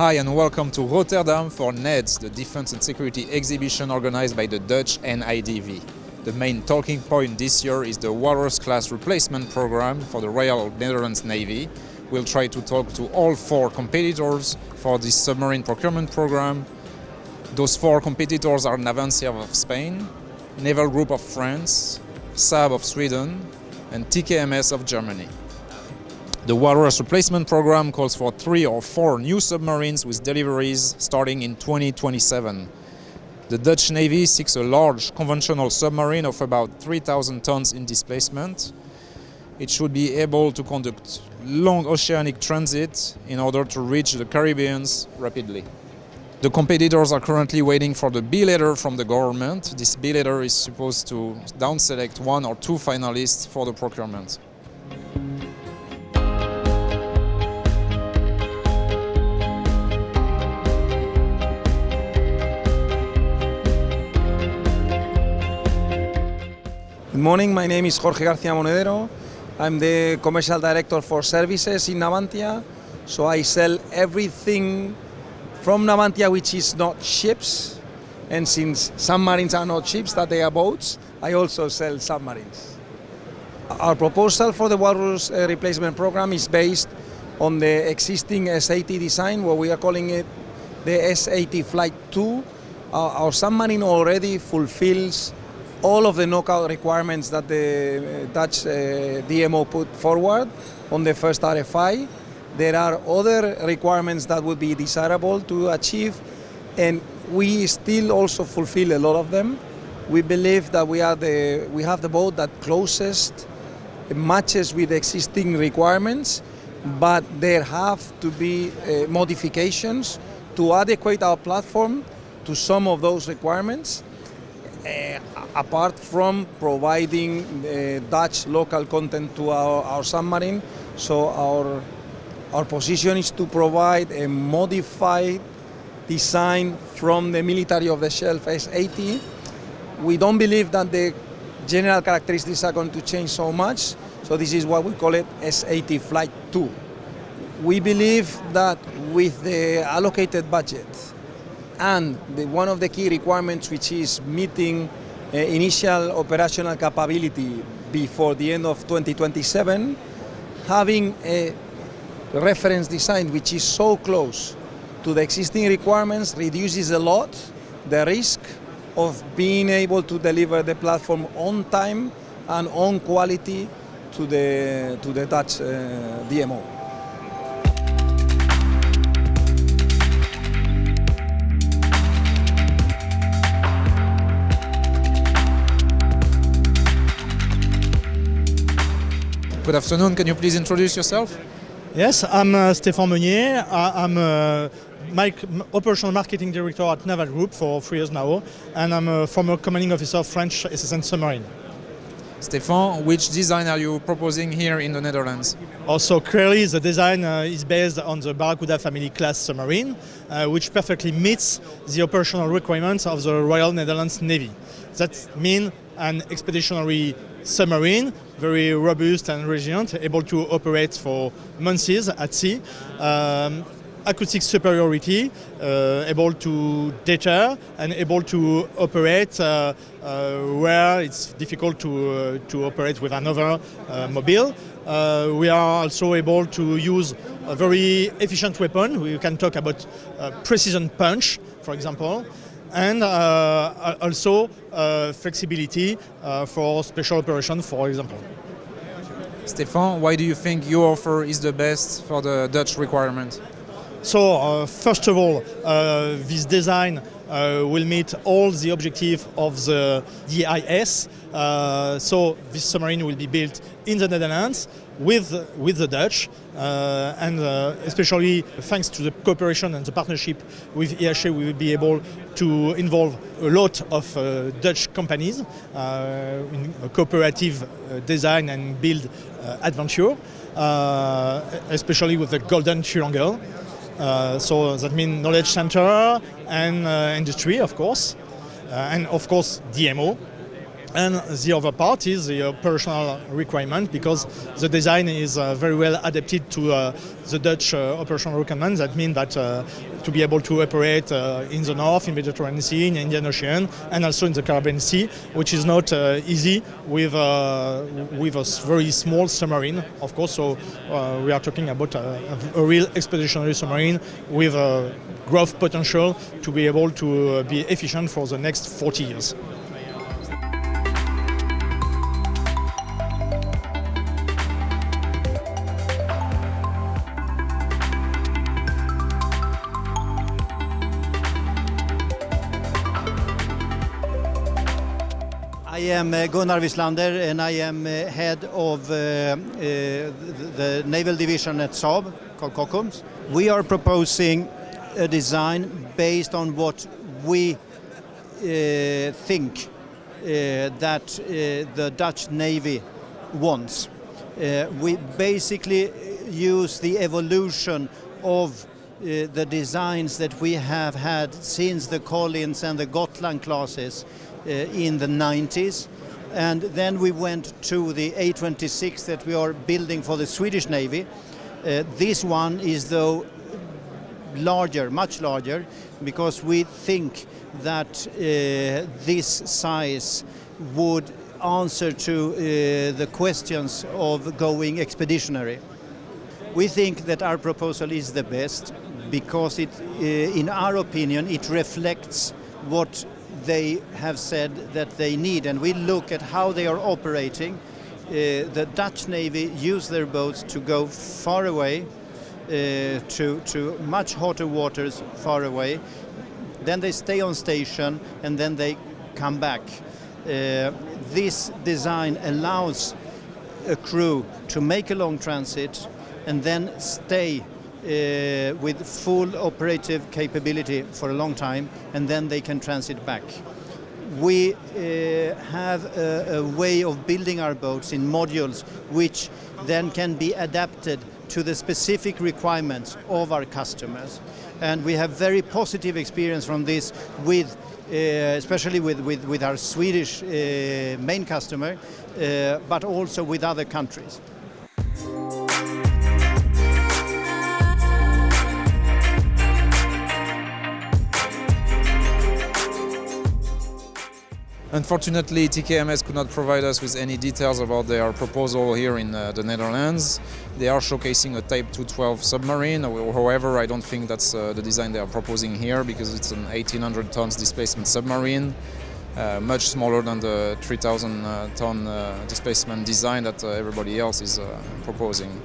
Hi and welcome to Rotterdam for NEDS, the Defense and Security exhibition organized by the Dutch NIDV. The main talking point this year is the Walrus-class replacement program for the Royal Netherlands Navy. We'll try to talk to all four competitors for this submarine procurement program. Those four competitors are Navantia of Spain, Naval Group of France, Saab of Sweden, and TKMS of Germany. The Walrus replacement program calls for 3 or 4 new submarines with deliveries starting in 2027. The Dutch Navy seeks a large conventional submarine of about 3,000 tons in displacement. It should be able to conduct long oceanic transit in order to reach the Caribbean rapidly. The competitors are currently waiting for the B letter from the government. This B letter is supposed to down-select 1 or 2 finalists for the procurement. Good morning, my name is Jorge García Monedero. I'm the Commercial Director for Services in Navantia. So I sell everything from Navantia which is not ships. And since submarines are not ships, that they are boats, I also sell submarines. Our proposal for the Walrus replacement program is based on the existing S80 design, what we are calling it the S80 Flight 2. Our submarine already fulfills all of the knockout requirements that the Dutch DMO put forward on the first RFI. There are other requirements that would be desirable to achieve, and we still also fulfill a lot of them. We believe that we have the boat that closest matches with existing requirements, but there have to be modifications to adequate our platform to some of those requirements. Apart from providing Dutch local content to our submarine, so our position is to provide a modified design from the military of the shelf S80. We don't believe that the general characteristics are going to change so much, so this is what we call it S80 Flight 2. We believe that with the allocated budget and one of the key requirements, which is meeting initial operational capability before the end of 2027, having a reference design which is so close to the existing requirements reduces a lot the risk of being able to deliver the platform on time and on quality to the Dutch DMO. Good afternoon, can you please introduce yourself? Yes, I'm Stéphane Meunier. I'm Operational Marketing Director at Naval Group for 3 years now, and I'm a former commanding officer of French SSN submarine. Stéphane, which design are you proposing here in the Netherlands? Also, clearly the design is based on the Barracuda family class submarine, which perfectly meets the operational requirements of the Royal Netherlands Navy. That means an expeditionary submarine, very robust and resilient, able to operate for months at sea. Acoustic superiority, able to deter and able to operate where it's difficult to operate with another mobile. We are also able to use a very efficient weapon. We can talk about precision punch, for example, and also flexibility for special operations, for example. Stéphane, why do you think your offer is the best for the Dutch requirement? So, first of all, this design will meet all the objectives of the DIS. So this submarine will be built in the Netherlands with the Dutch, and especially thanks to the cooperation and the partnership with IHE, we will be able to involve a lot of Dutch companies in a cooperative design and build adventure, especially with the golden triangle. So that means knowledge center and industry, of course, and of course DMO. And the other part is the operational requirement, because the design is very well adapted to the Dutch operational requirements. That means that to be able to operate in the north, in Mediterranean Sea, in Indian Ocean, and also in the Caribbean Sea, which is not easy with a very small submarine, of course. So we are talking about a real expeditionary submarine with a growth potential to be able to be efficient for the next 40 years. I am Gunnar Wislander, and I am head of the naval division at Saab, called Kockums. We are proposing a design based on what we think that the Dutch Navy wants. We basically use the evolution of the designs that we have had since the Collins and the Gotland classes in the 90s, and then we went to the A26 that we are building for the Swedish Navy. This one is though larger, much larger, because we think that this size would answer to the questions of going expeditionary. We think that our proposal is the best because it, in our opinion, it reflects what they have said that they need, and we look at how they are operating. The Dutch Navy use their boats to go far away, to much hotter waters far away. Then they stay on station and then they come back. This design allows a crew to make a long transit and then stay with full operative capability for a long time, and then they can transit back. We have a way of building our boats in modules which then can be adapted to the specific requirements of our customers. And we have very positive experience from this with especially with our Swedish main customer, but also with other countries. Unfortunately, TKMS could not provide us with any details about their proposal here in the Netherlands. They are showcasing a Type 212 submarine. However, I don't think that's the design they are proposing here, because it's an 1,800 tons displacement submarine, much smaller than the 3,000 ton displacement design that everybody else is proposing.